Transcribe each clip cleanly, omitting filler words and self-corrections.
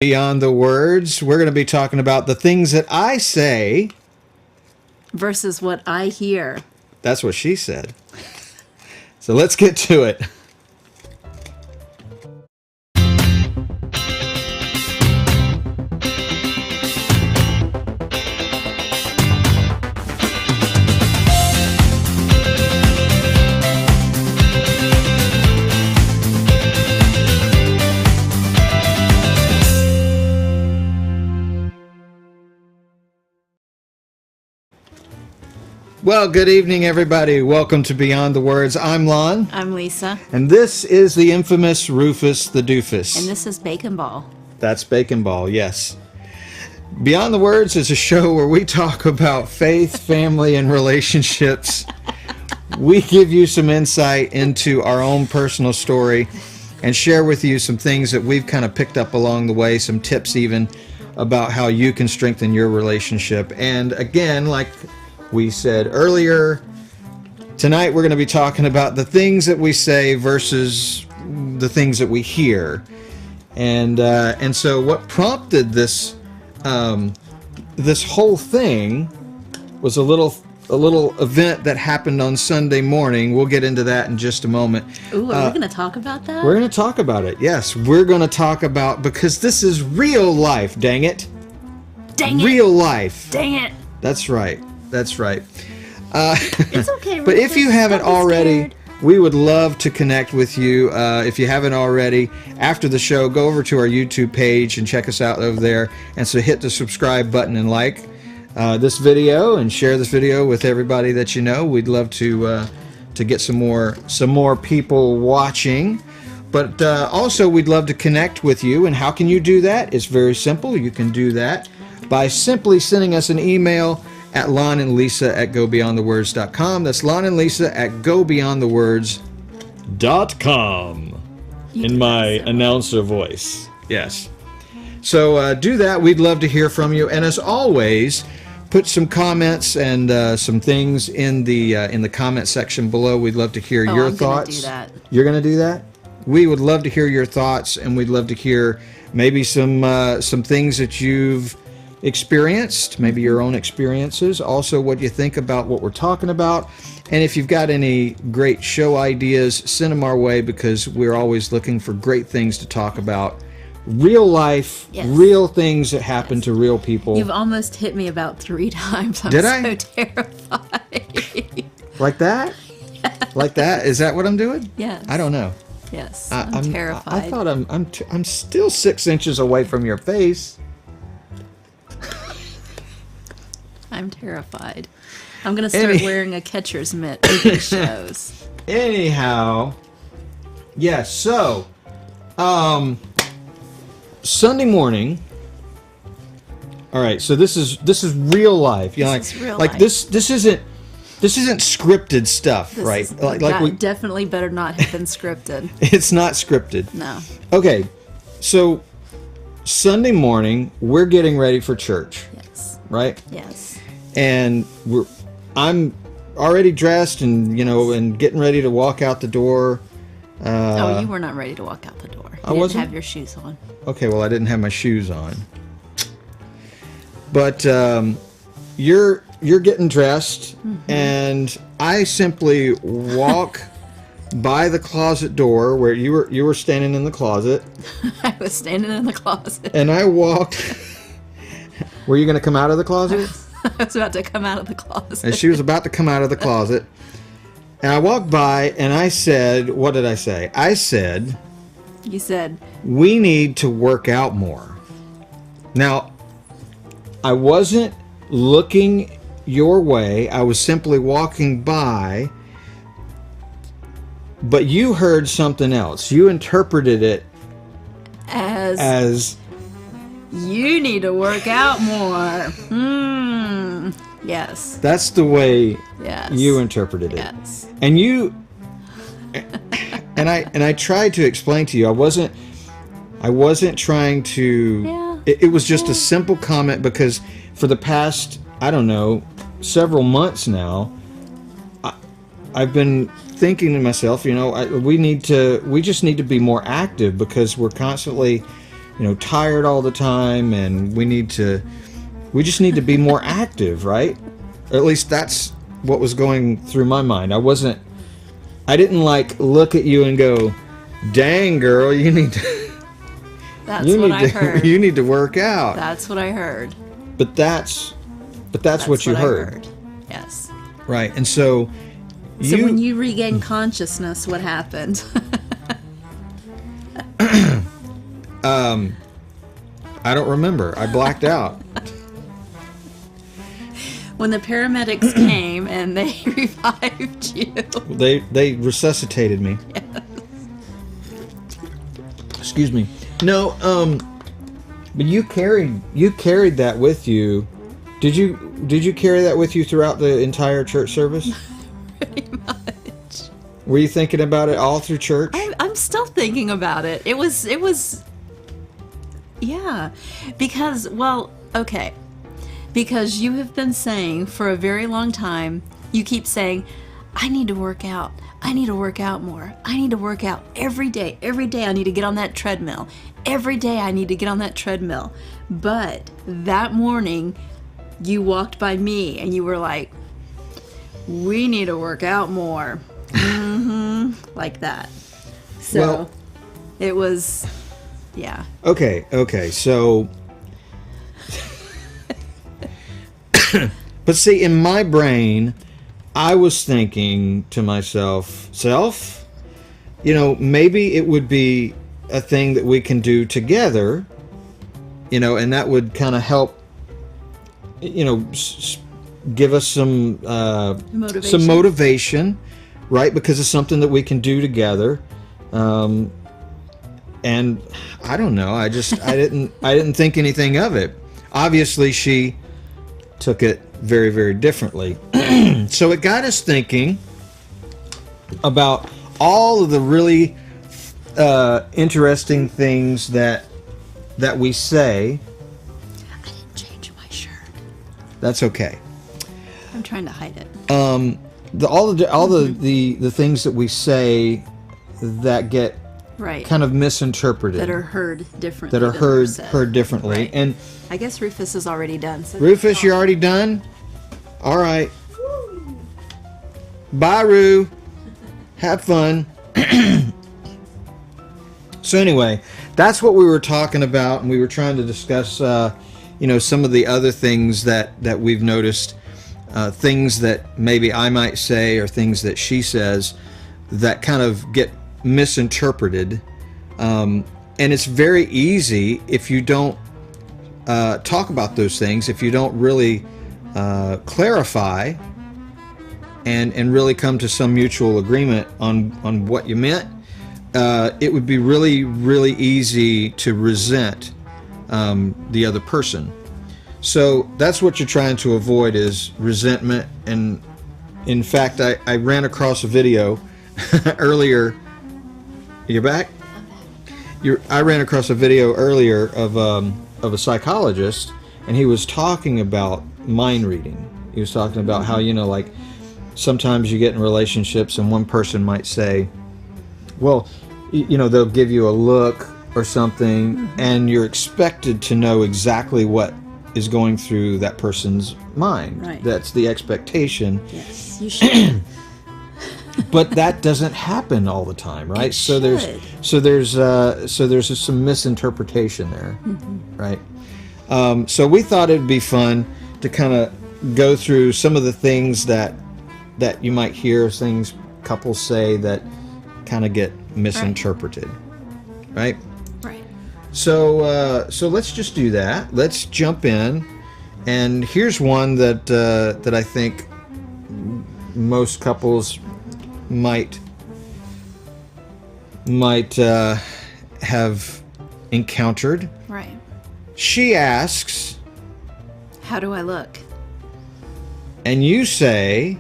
Beyond the words, we're going to be talking about the things that I say versus what I hear. That's what she said. So let's get to it. Well, good evening, everybody. Welcome to Beyond the Words. I'm Lon. I'm Lisa. And this is the infamous Rufus the Doofus. And this is Bacon Ball. That's Bacon Ball, yes. Beyond the Words is a show where we talk about faith, family, and relationships. We give you some insight into our own personal story and share with you some things that we've kind of picked up along the way, some tips even about how you can strengthen your relationship. And again, like we said earlier, tonight we're going to be talking about the things that we say versus the things that we hear. And so what prompted this this whole thing was a little event that happened on Sunday morning. We'll get into that in just a moment. Ooh, are we going to talk about that? We're going to talk about it. Yes, we're going to talk about, because this is real life, dang it. Dang it. Real life. Dang it. That's right. That's right. It's okay. But if you haven't already, we would love to connect with you. If you haven't already, after the show, go over to our YouTube page and check us out over there. And so hit the subscribe button and like this video and share this video with everybody that you know. We'd love to get some more people watching. But also, we'd love to connect with you. And how can you do that? It's very simple. You can do that by simply sending us an email at lonandlisa@gobeyondthewords.com. That's lonandlisa@gobeyondthewords.com in my announcer voice. Yes. So do that. We'd love to hear from you. And as always, put some comments and some things in the comment section below. We'd love to hear your thoughts. I'm gonna do that. You're going to do that? We would love to hear your thoughts, and we'd love to hear maybe some things that you've experienced, maybe your own experiences, also what you think about what we're talking about. And if you've got any great show ideas, send them our way, because we're always looking for great things to talk about. Real life, yes. Real things that happen to real people. You've almost hit me about 3 times. I'm Did so I? terrified. Like that? Yes. Like that? Is that what I'm doing? Yes. I don't know. Yes. I'm terrified. I thought I'm still 6 inches away from your face. I'm terrified. I'm going to start wearing a catcher's mitt for these shows. Anyhow, yes, so, Sunday morning, all right, so this is real life. You know, This is real like life. This isn't scripted stuff, This right? is, Like we definitely better not have been scripted. It's not scripted. No. Okay, so Sunday morning, we're getting ready for church. Yes. Right? Yes. And I'm already dressed and getting ready to walk out the door. You were not ready to walk out the door. I You wasn't? didn't have your shoes on. Okay, well, I didn't have my shoes on. But you're getting dressed, and I simply walk by the closet door where you were standing in the closet. I was standing in the closet. And I walked. Were you going to come out of the closet? I was about to come out of the closet. And she was about to come out of the closet. And I walked by and I said, what did I say? I said, You said, we need to work out more. Now, I wasn't looking your way. I was simply walking by. But you heard something else. You interpreted it as you need to work out more. Yes. That's the way Yes. you interpreted it. Yes. And you and I tried to explain to you, I wasn't trying to it was just a simple comment, because for the past, I don't know, several months now, I've been thinking to myself, we just need to be more active, because we're constantly tired all the time, and we just need to be more active, right? Or at least that's what was going through my mind. I didn't like look at you and go, dang girl, you need to heard. You need to work out. That's what I heard. But that's what you heard. Yes. Right. And so when you regained consciousness, what happened? I don't remember. I blacked out. When the paramedics came and they revived you. They resuscitated me. Yes. Excuse me. No, but you carried that with you. Did you carry that with you throughout the entire church service? Pretty much. Were you thinking about it all through church? I'm still thinking about it. It was yeah. Because you have been saying for a very long time, you keep saying, I need to work out. I need to work out more. I need to work out every day. Every day I need to get on that treadmill. Every day I need to get on that treadmill. But that morning, you walked by me and you were like, we need to work out more. Like that. So it was, yeah. Okay. So, but see, in my brain, I was thinking to myself, maybe it would be a thing that we can do together, and that would kind of help, give us some motivation, right? Because it's something that we can do together. And I don't know. I didn't think anything of it. Obviously, she took it very, very differently. So it got us thinking about all of the really interesting things that we say. I didn't change my shirt. That's okay. I'm trying to hide it. All the things that we say that get right, kind of misinterpreted, that are heard differently, heard differently. Right. And I guess Rufus is already done. So Rufus, you're already done? All right. Bye, Roo. Have fun. So anyway, that's what we were talking about, and we were trying to discuss, some of the other things that we've noticed, things that maybe I might say or things that she says that kind of get misinterpreted. And it's very easy if you don't talk about those things, if you don't really clarify and really come to some mutual agreement on what you meant. It would be really, really easy to resent the other person. So that's what you're trying to avoid, is resentment. And in fact, I ran across a video earlier. You're back? I ran across a video earlier of a psychologist, and he was talking about mind reading. He was talking about how, like sometimes you get in relationships and one person might say, well, they'll give you a look or something, and you're expected to know exactly what is going through that person's mind. Right. That's the expectation. Yes, you should. But that doesn't happen all the time, right? So there's some misinterpretation there, right? So we thought it'd be fun to kind of go through some of the things that you might hear things couples say that kind of get misinterpreted, right? Right. So let's just do that. Let's jump in, and here's one that I think most couples might have encountered. Right. She asks, how do I look? And you say,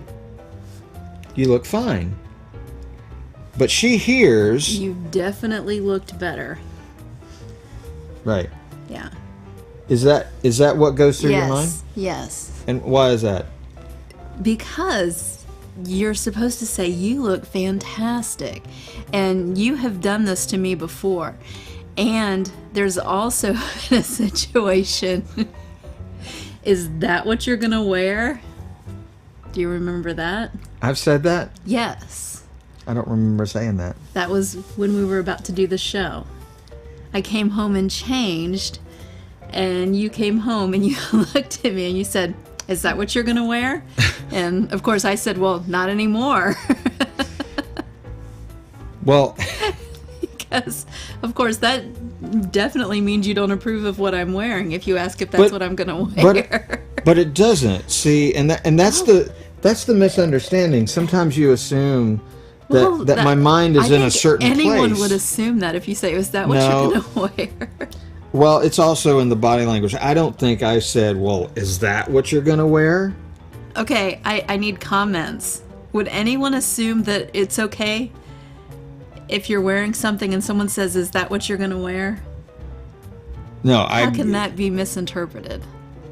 you look fine. But she hears, you definitely looked better. Right. Yeah. Is that what goes through your mind? Yes. And why is that? Because you're supposed to say, you look fantastic. And you have done this to me before. And there's also been a situation. Is that what you're going to wear? Do you remember that? I've said that? Yes. I don't remember saying that. That was when we were about to do the show. I came home and changed, and you came home and you looked at me and you said, "Is that what you're going to wear?" And of course I said, "Well, not anymore." Well, because of course that definitely means you don't approve of what I'm wearing if you ask if that's what I'm going to wear. But it doesn't. See, and that's the misunderstanding. Sometimes you assume that my mind is in a certain place. Anyone would assume that if you say, "Is that what you're going to wear?" Well, it's also in the body language. I don't think I said, "Well, is that what you're going to wear?" Okay, I need comments. Would anyone assume that it's okay if you're wearing something and someone says, "Is that what you're going to wear?" No, How can that be misinterpreted?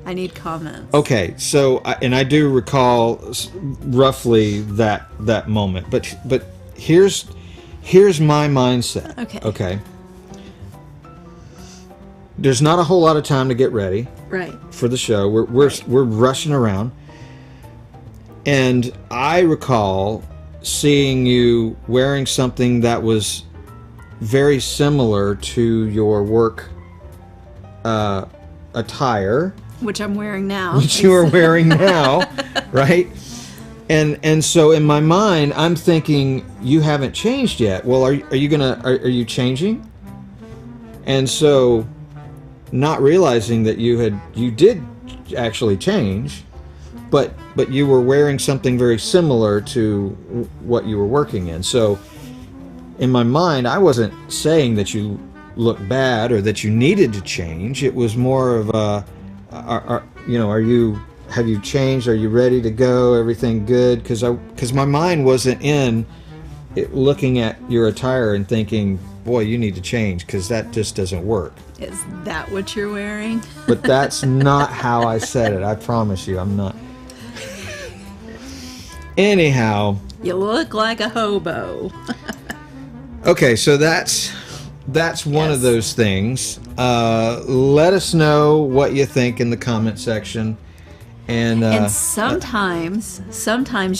I need comments. Okay, so I do recall roughly that moment, but here's my mindset. Okay. There's not a whole lot of time to get ready. Right. For the show. We're rushing around. And I recall seeing you wearing something that was very similar to your work attire. Which I'm wearing now. Which you are wearing now, right? And so in my mind, I'm thinking you haven't changed yet. Well, are you changing? And so, not realizing that you did actually change, but you were wearing something very similar to what you were working in. So, in my mind, I wasn't saying that you looked bad or that you needed to change. It was more of a, have you changed? Are you ready to go? Everything good? Because my mind wasn't in it, looking at your attire and thinking, boy, you need to change, because that just doesn't work. Is that what you're wearing? But that's not how I said it. I promise you, I'm not. Anyhow. You look like a hobo. Okay, so that's one of those things. Let us know what you think in the comment section. And sometimes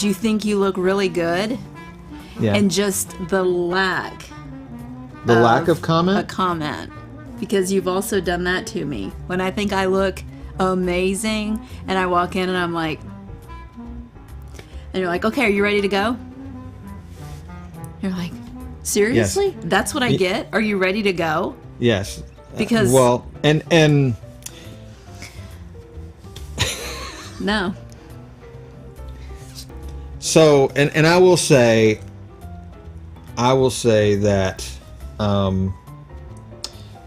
you think you look really good, and just the lack of comment? A comment. Because you've also done that to me. When I think I look amazing, and I walk in and I'm like, and you're like, "Okay, are you ready to go?" You're like, "Seriously? Yes. That's what I get? Are you ready to go?" Yes. Because well, and no. So, and I will say that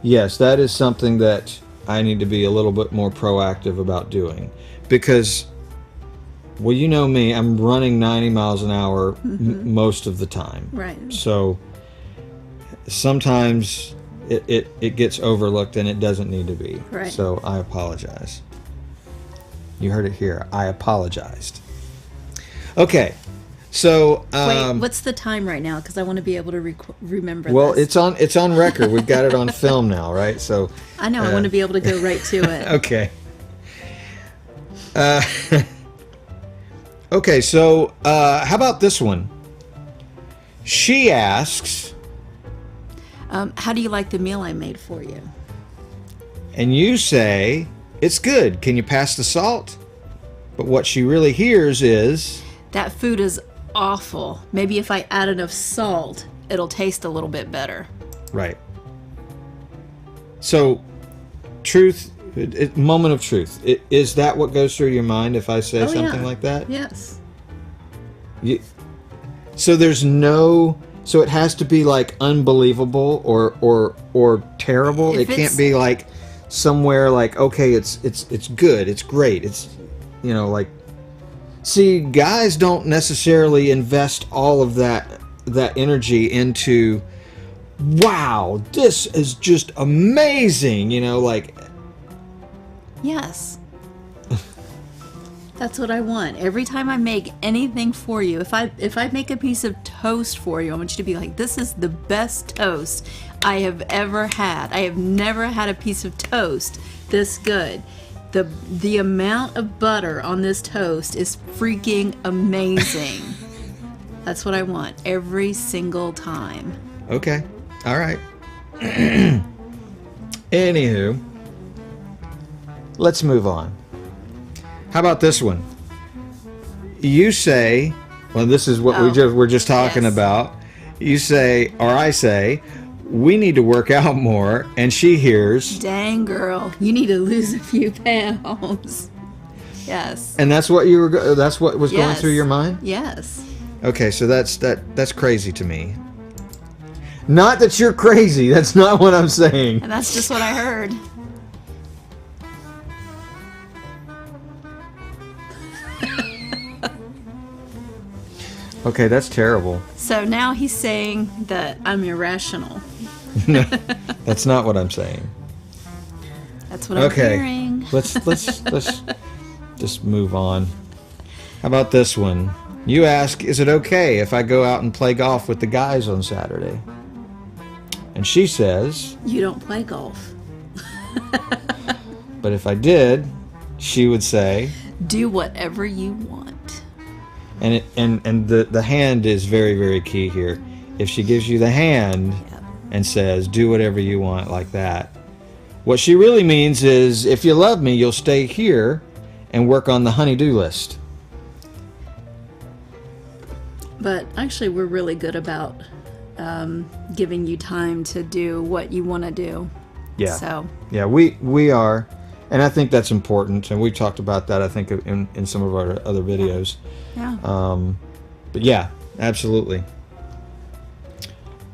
yes, that is something that I need to be a little bit more proactive about doing, because, well, you know me, I'm running 90 miles an hour most of the time. Right. So sometimes it gets overlooked and it doesn't need to be. Right. So I apologize. You heard it here. I apologized. Okay. So wait, what's the time right now? Because I want to be able to remember. Well, this. it's on record. We've got it on film now, right? So I know. I want to be able to go right to it. Okay. Okay. So how about this one? She asks, "How do you like the meal I made for you?" And you say, "It's good. Can you pass the salt?" But what she really hears is, "That food is awful. Maybe if I add enough salt, it'll taste a little bit better." Right. So, truth, moment of truth. Is that what goes through your mind if I say something like that? Yes. So there's so it has to be like unbelievable or terrible. It can't be like somewhere like, okay, it's good, it's great, it's, like. See, guys don't necessarily invest all of that energy into, wow, this is just amazing, like. Yes. That's what I want. Every time I make anything for you, if I make a piece of toast for you, I want you to be like, this is the best toast I have ever had. I have never had a piece of toast this good. The amount of butter on this toast is freaking amazing. That's what I want every single time. Okay. All right. Anywho, let's move on. How about this one? You say, well, this is what we're just talking about. You say, or I say, we need to work out more, and she hears, dang girl, you need to lose a few pounds. Yes. And that's what that's what was going through your mind? Yes. Okay, so that's crazy to me. Not that you're crazy. That's not what I'm saying. And that's just what I heard. Okay, that's terrible. So now he's saying that I'm irrational. No, that's not what I'm saying. That's what I'm hearing. Let's just move on. How about this one? You ask, is it okay if I go out and play golf with the guys on Saturday? And she says, you don't play golf. But if I did, she would say, do whatever you want. And the hand is very, very key here. If she gives you the hand and says, do whatever you want like that, what she really means is, if you love me, you'll stay here and work on the honey-do list. But actually, we're really good about giving you time to do what you want to do. Yeah. So. Yeah, we are. And I think that's important. And we talked about that, I think, in some of our other videos. Yeah. But yeah, absolutely.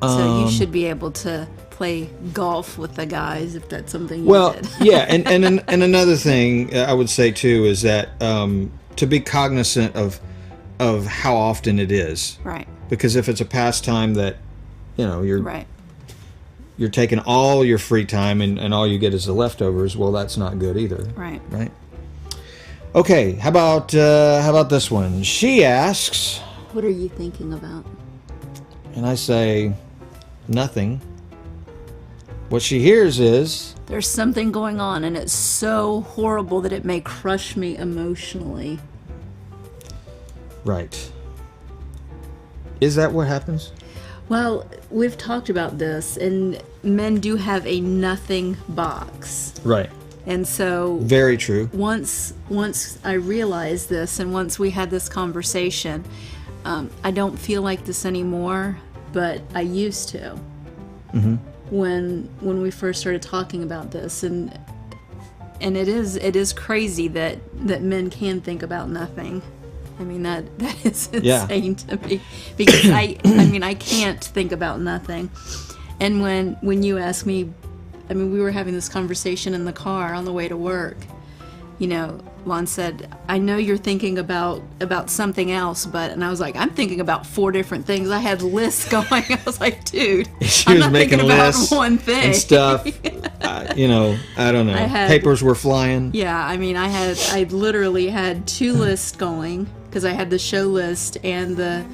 So you should be able to play golf with the guys if that's something you did. Yeah, and another thing I would say too is that to be cognizant of how often it is. Right. Because if it's a pastime that, you're right. You're taking all your free time and all you get is the leftovers, well, that's not good either. Right. Right. Okay, how about this one? She asks, what are you thinking about? And I say, nothing. What she hears is, there's something going on, and it's so horrible that it may crush me emotionally. Right. Is that what happens? Well, we've talked about this, and men do have a nothing box. Right. And so... very true. Once I realized this, and once we had this conversation, I don't feel like this anymore, but I used to. Mm-hmm. When we first started talking about this, and it is crazy that men can think about nothing. I mean, that is insane to me, because I can't think about nothing. And when you asked me, I mean, we were having this conversation in the car on the way to work. Lon said, I know you're thinking about something else, and I was like, I'm thinking about 4 different things. I had lists going. I was like, dude, I'm not thinking about one thing. And stuff. I don't know. Papers were flying. Yeah, I mean, I literally had 2 lists going, because I had the show list and the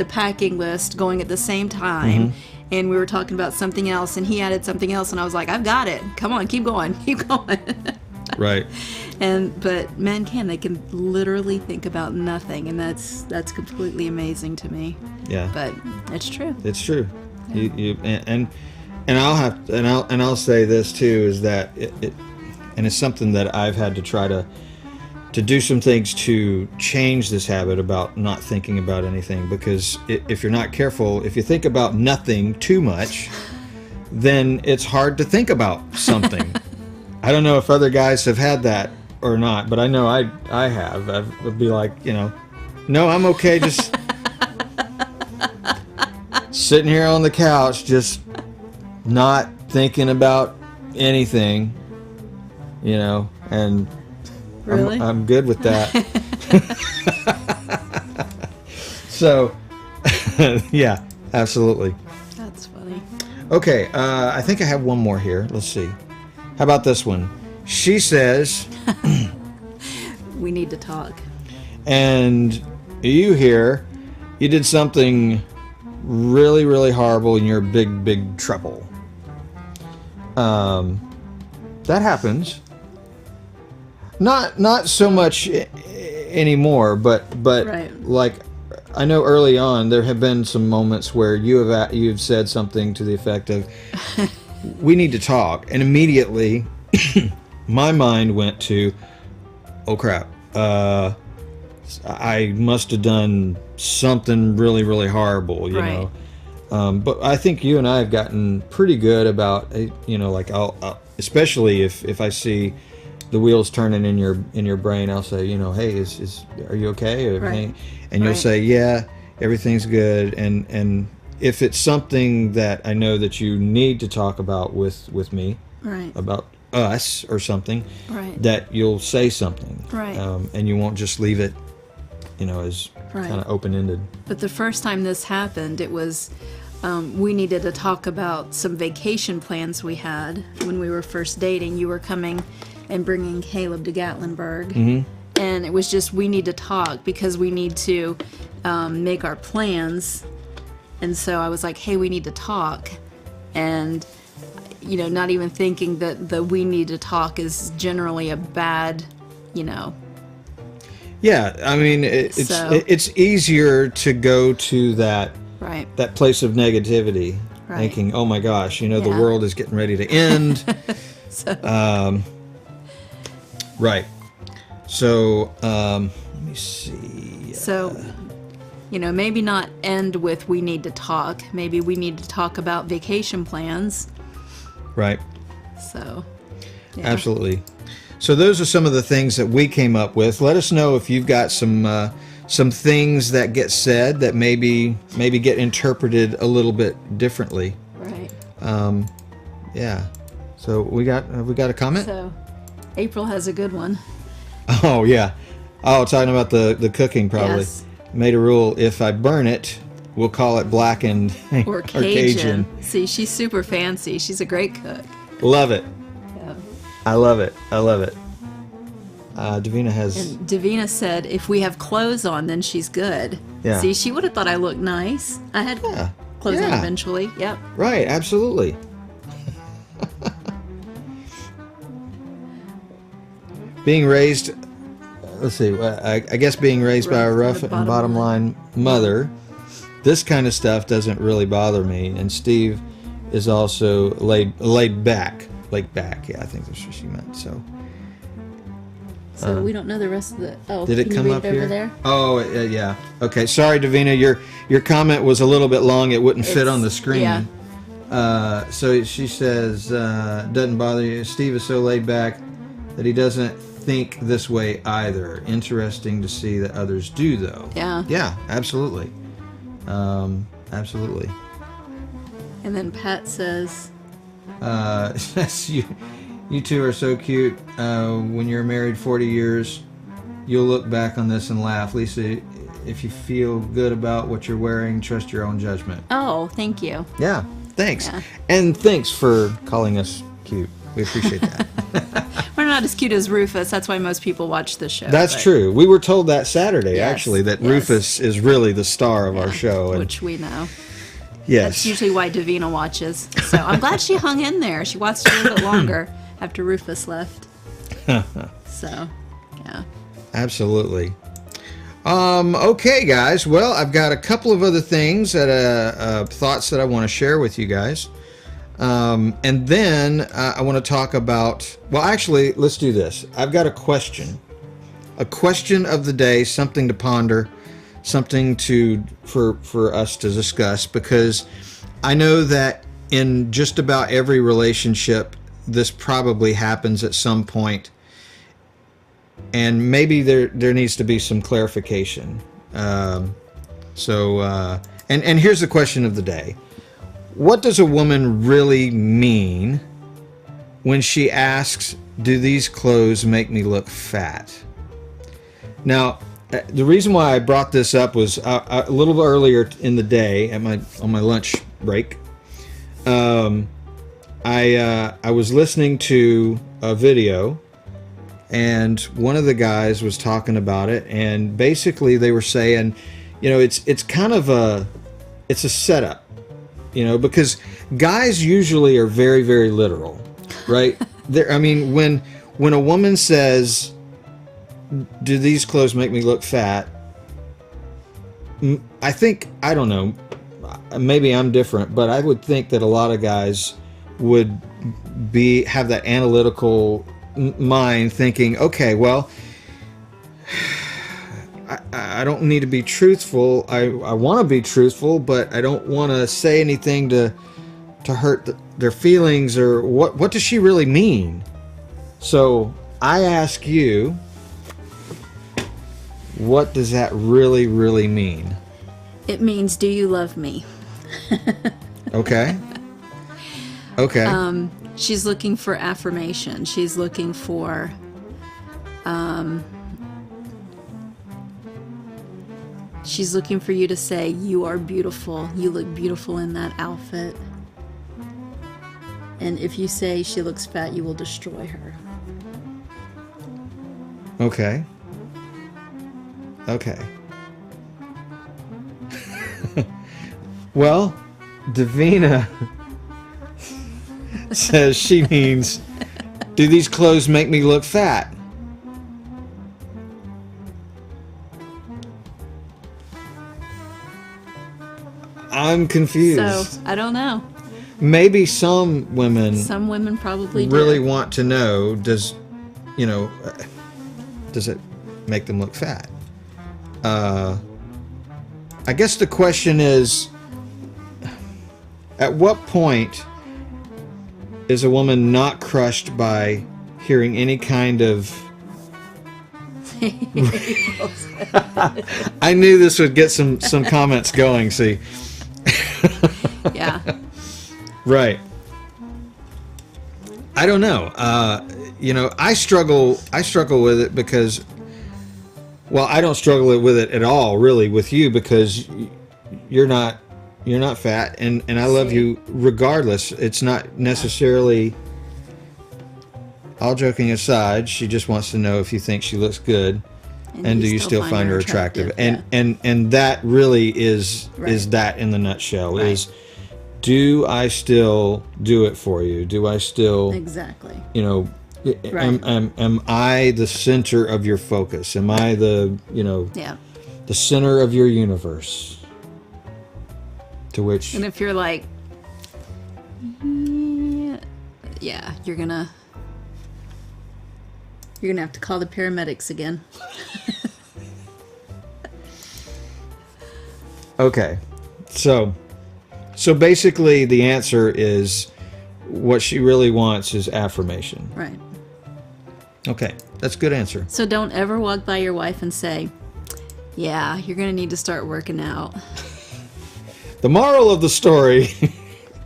packing list going at the same time. Mm-hmm. And we were talking about something else, and he added something else, and I was like, I've got it. Come on, keep going. Right. But men they can literally think about nothing, and that's completely amazing to me. Yeah. But it's true. It's true. Yeah. I'll say this too, is that it's something that I've had to try to do some things to change this habit about not thinking about anything, because if you're not careful, if you think about nothing too much, then it's hard to think about something. I don't know if other guys have had that or not, but I know I have. I'd be like, no, I'm okay, just sitting here on the couch, just not thinking about anything, and really? I'm good with that. So, yeah, absolutely. That's funny. Okay, I think I have one more here. Let's see. How about this one? She says, we need to talk. and you hear you did something really, really horrible and you're big, big trouble. That happens. Not so much anymore, but Right. like I know early on there have been some moments where you've said something to the effect of, "We need to talk," and immediately my mind went to, "Oh crap! I must have done something really, really horrible," you Right. know. But I think you and I have gotten pretty good about, like I'll especially if I see the wheels turning in your brain, I'll say, "Hey, are you okay?" Or, Right. "Hey," and you'll Right. say, "Yeah, everything's good." And if it's something that I know that you need to talk about with me, Right. about us or something, Right. that you'll say something, Right. and you won't just leave it, as Right. kind of open-ended. But the first time this happened, it was we needed to talk about some vacation plans we had when we were first dating. You were coming and bringing Caleb to Gatlinburg. Mm-hmm. And it was just, we need to talk because we need to make our plans. And so I was like, hey, we need to talk. And, not even thinking that the we need to talk is generally a bad, Yeah, I mean, it's easier to go to that Right. place of negativity, Right. thinking, "Oh my gosh, the Yeah. world is getting ready to end." So, Right. So, let me see. So, maybe not end with we need to talk. Maybe we need to talk about vacation plans. Right. So, yeah. Absolutely. So those are some of the things that we came up with. Let us know if you've got some things that get said that maybe get interpreted a little bit differently. Right. Yeah. So have we got a comment? So, April has a good one. Oh yeah. Oh, talking about the cooking probably. Yes. Made a rule: if I burn it, we'll call it blackened Or Cajun. See, she's super fancy. She's a great cook. Love it. Yeah. I love it. I love it. Davina has. And Davina said, if we have clothes on, then she's good. Yeah. See, she would have thought I looked nice. I had Yeah. clothes on Yeah. eventually. Yep. Right. Absolutely. Being raised, let's see, I guess being raised by a rough and bottom line mother, this kind of stuff doesn't really bother me. And Steve is also laid back. Yeah, I think that's what she meant. So we don't know the rest of the. Oh, did it can come you read up it over here? there? Oh, yeah. Okay, sorry, Davina, your comment was a little bit long. It wouldn't fit on the screen. Yeah. So she says, doesn't bother you. Steve is so laid back that he doesn't think this way either. Interesting to see that others do, though. Yeah. Yeah, absolutely. Absolutely. And then Pat says, Says you two are so cute. When you're married 40 years, you'll look back on this and laugh. Lisa, if you feel good about what you're wearing, trust your own judgment. oh, thank you. Yeah, thanks. Yeah. And thanks for calling us cute. We appreciate that. We're not as cute as Rufus. That's why most people watch the show. That's but- true. We were told that Saturday, Yes, actually, that yes. Rufus is really the star of our show. And Which we know. yes. That's usually why Davina watches. So I'm glad she hung in there. She watched a little bit longer after Rufus left. So, yeah. Absolutely. Okay, guys. Well, I've got a couple of other things thoughts that I want to share with you guys. And then I want to talk about, well, actually, let's do this. I've got a question of the day, something to ponder, something for us to discuss, because I know that in just about every relationship, this probably happens at some point, and maybe there needs to be some clarification. And here's the question of the day. What does a woman really mean when she asks, do these clothes make me look fat? Now, the reason why I brought this up was a little earlier in the day on my lunch break. I was listening to a video and one of the guys was talking about it, and basically they were saying, it's kind of it's a setup, because guys usually are very, very literal, right? When a woman says, "Do these clothes make me look fat?" I don't know, maybe I'm different, but I would think that a lot of guys would have that analytical mind, thinking, okay, well, I don't need to be truthful. I want to be truthful, but I don't want to say anything to hurt their feelings, or what does she really mean? So I ask you, what does that really, really mean? It means, do you love me? Okay. Okay. She's looking for affirmation. She's looking for you to say, you are beautiful. You look beautiful in that outfit. And if you say she looks fat, you will destroy her. Okay. Okay. Well, Davina says she means, do these clothes make me look fat? I'm confused. So, I don't know. Maybe some women probably really do. want to know, does it make them look fat? I guess the question is, at what point is a woman not crushed by hearing any kind of... I knew this would get some comments going, see. Yeah. Right. I don't know. I struggle with it because, well, I don't struggle with it at all, really, with you, because you're not fat, and I love you regardless. It's not necessarily, all joking aside, she just wants to know if you think she looks good, and do you still find her attractive? Yeah. And that really is that in the nutshell, Right. is, do I still do it for you? Do I still Exactly. Right. Am I the center of your focus? Am I the center of your universe? To which, and if you're like, yeah, you're gonna have to call the paramedics again. Okay, so basically the answer is, what she really wants is affirmation. Right. Okay, that's a good answer. So don't ever walk by your wife and say, yeah, you're gonna need to start working out. The moral of the story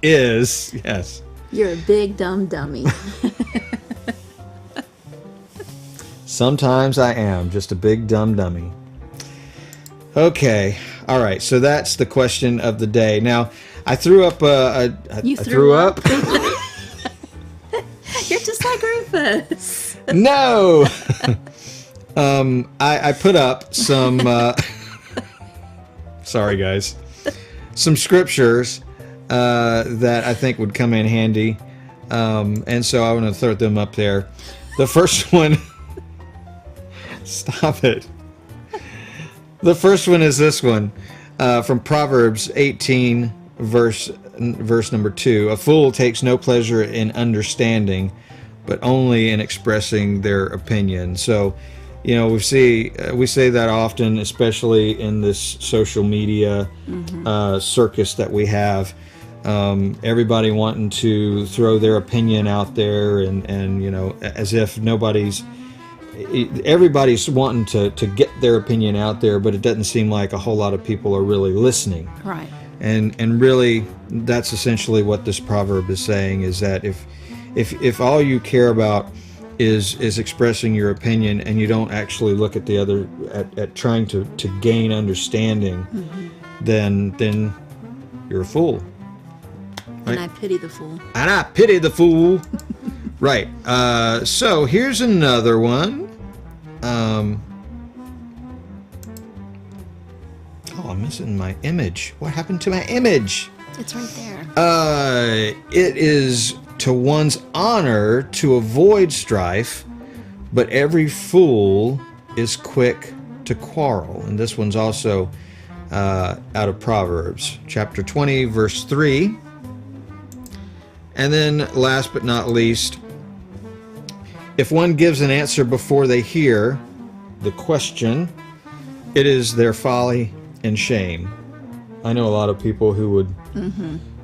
is, yes, you're a big dumb dummy. sometimes I am just a big dumb dummy. Okay, all right, so that's the question of the day. Now, I threw up You I threw up? You're just like Rufus. No! I put up some, sorry guys, some scriptures that I think would come in handy. And so I want to throw them up there. The first one, stop it. The first one is this one, from Proverbs 18, verse number 2. A fool takes no pleasure in understanding, but only in expressing their opinion. So, we say that often, especially in this social media circus that we have. Everybody wanting to throw their opinion out there, and as if everybody's wanting to get their opinion out there, but it doesn't seem like a whole lot of people are really listening. Right. And really, that's essentially what this proverb is saying, is that if all you care about is expressing your opinion, and you don't actually look at the other, at trying to gain understanding, then you're a fool. And I pity the fool. And I pity the fool. Right. So here's another one. Oh, I'm missing my image. What happened to my image? It's right there. It is to one's honor to avoid strife, but every fool is quick to quarrel. And this one's also out of Proverbs, chapter 20, verse 3. And then, last but not least, if one gives an answer before they hear the question, it is their folly and shame. I know a lot of people who would,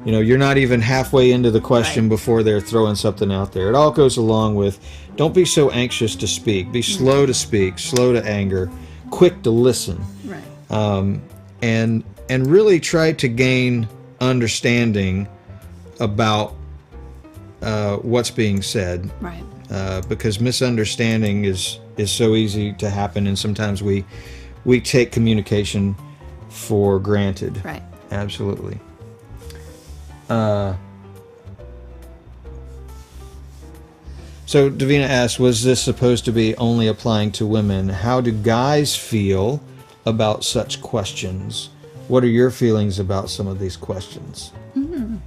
you're not even halfway into the question before they're throwing something out there. It all goes along with, don't be so anxious to speak. Be slow to speak, slow to anger, quick to listen. Right. And really try to gain understanding about what's being said. Right. Because misunderstanding is so easy to happen, and sometimes we take communication for granted. Right. Absolutely. So Davina asks, was this supposed to be only applying to women? How do guys feel about such questions? What are your feelings about some of these questions?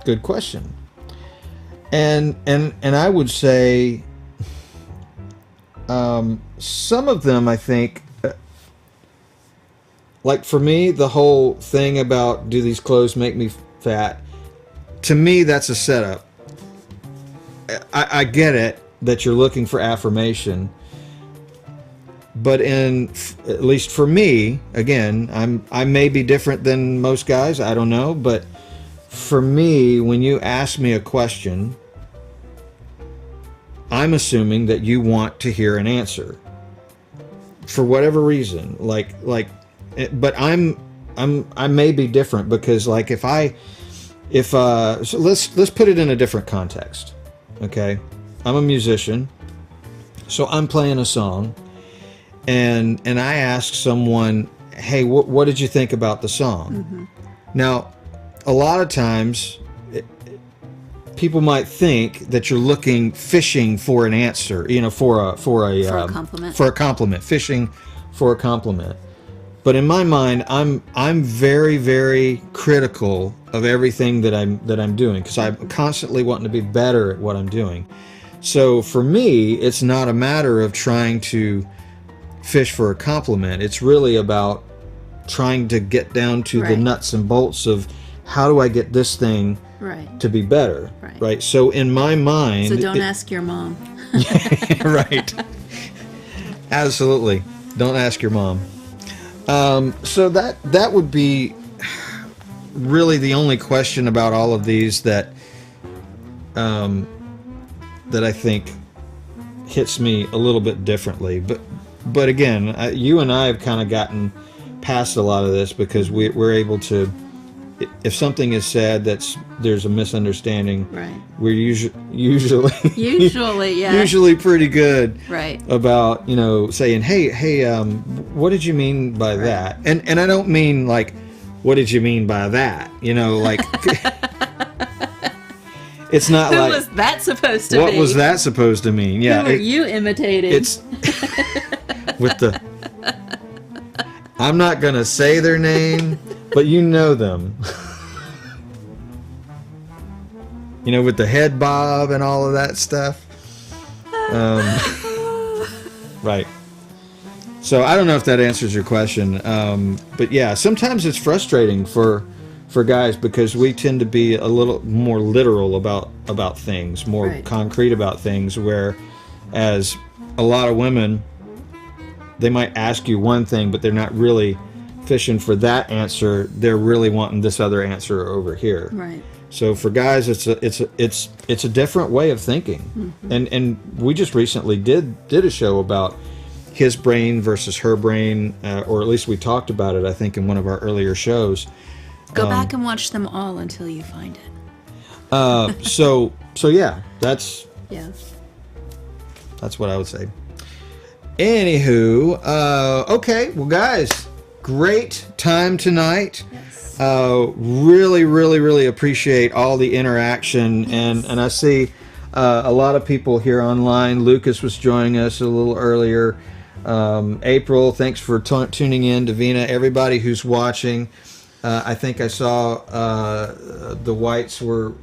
Good question. And I would say some of them, I think, like for me, the whole thing about do these clothes make me fat, to me, that's a setup. I get it that you're looking for affirmation, but at least for me, again, I may be different than most guys, I don't know, but for me, when you ask me a question, I'm assuming that you want to hear an answer for whatever reason. But I may be different because, like, so let's put it in a different context. Okay, I'm a musician, so I'm playing a song, and I ask someone, "Hey, what did you think about the song?" Now, a lot of times, people might think that you're fishing for an answer, for a compliment. For a compliment, fishing for a compliment. But in my mind, I'm very, very critical of everything that I'm doing, because I'm constantly wanting to be better at what I'm doing. So for me, it's not a matter of trying to fish for a compliment. It's really about trying to get down to the nuts and bolts of how do I get this thing to be better, right? So in my mind... So don't ask your mom. Right. Absolutely. Don't ask your mom. So that would be really the only question about all of these that I think hits me a little bit differently. But again, you and I have kind of gotten past a lot of this because we're able to, if something is said there's a misunderstanding, we're usually yeah, usually pretty good right about saying, hey, what did you mean by that? And I don't mean like, what did you mean by that? Like it's not who like, was that supposed to be? What was that supposed to mean? Yeah, who are you imitating? It's with the, I'm not gonna say their name, but you know them. With the head bob and all of that stuff. Right. So I don't know if that answers your question. But yeah, sometimes it's frustrating for guys because we tend to be a little more literal about things, more concrete about things, whereas a lot of women, they might ask you one thing, but they're not really fishing for that answer. They're really wanting this other answer over here. Right. So for guys, it's a different way of thinking, and we just recently did a show about his brain versus her brain, or at least we talked about it, I think, in one of our earlier shows. Go back and watch them all until you find it. So yeah, that's what I would say. Anywho, okay, well, guys, great time tonight. Yes. Really, really, really appreciate all the interaction, and I see A lot of people here online. Lucas was joining us a little earlier. April, thanks for tuning in. Davina, everybody who's watching. I think I saw the Whites were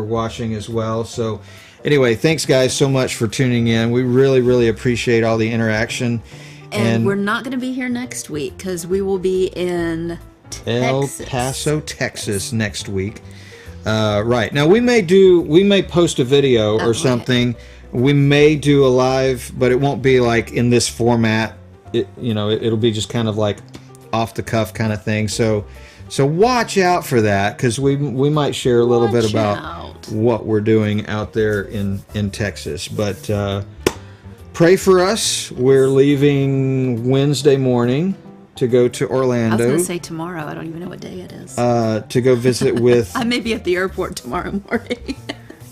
watching as well. So anyway, thanks guys so much for tuning in. We really, really appreciate all the interaction. And we're not going to be here next week because we will be in Texas. El Paso, Texas next week. Right. Now we may post a video or something. We may do a live, but it won't be like in this format. It'll be just kind of like off the cuff kind of thing. So watch out for that, because we might share a little bit about what we're doing out there in Texas. But pray for us. We're leaving Wednesday morning to go to Orlando. I was going to say tomorrow. I don't even know what day it is. To go visit with... I may be at the airport tomorrow morning.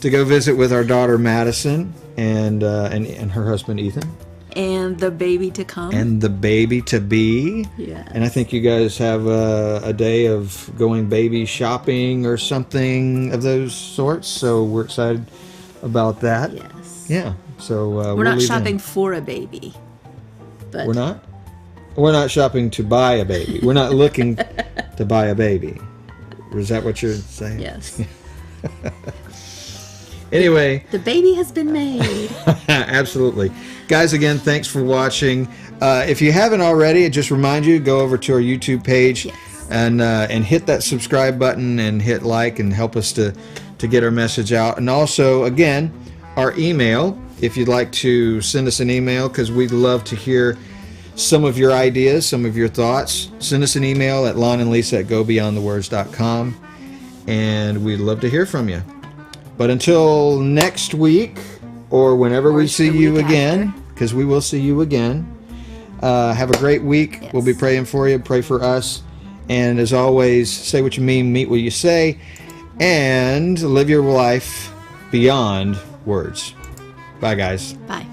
To go visit with our daughter Madison and her husband Ethan. And the baby to come. And the baby to be. Yes. And I think you guys have a day of going baby shopping or something of those sorts. So we're excited about that. Yes. Yeah. So we're not shopping for a baby. But we're not? We're not shopping to buy a baby. We're not looking to buy a baby. Is that what you're saying? Yes. Anyway. The baby has been made. Absolutely. Guys, again, thanks for watching. If you haven't already, I just remind you, go over to our YouTube page. Yes. And hit that subscribe button and hit like and help us to get our message out. And also, again, our email, if you'd like to send us an email, because we'd love to hear some of your ideas, some of your thoughts. Send us an email at lonandlisa@gobeyondthewords.com, and we'd love to hear from you. But until next week, or whenever we see you again, because we will see you again, have a great week. Yes. We'll be praying for you. Pray for us. And as always, say what you mean, mean what you say, and live your life beyond words. Bye, guys. Bye.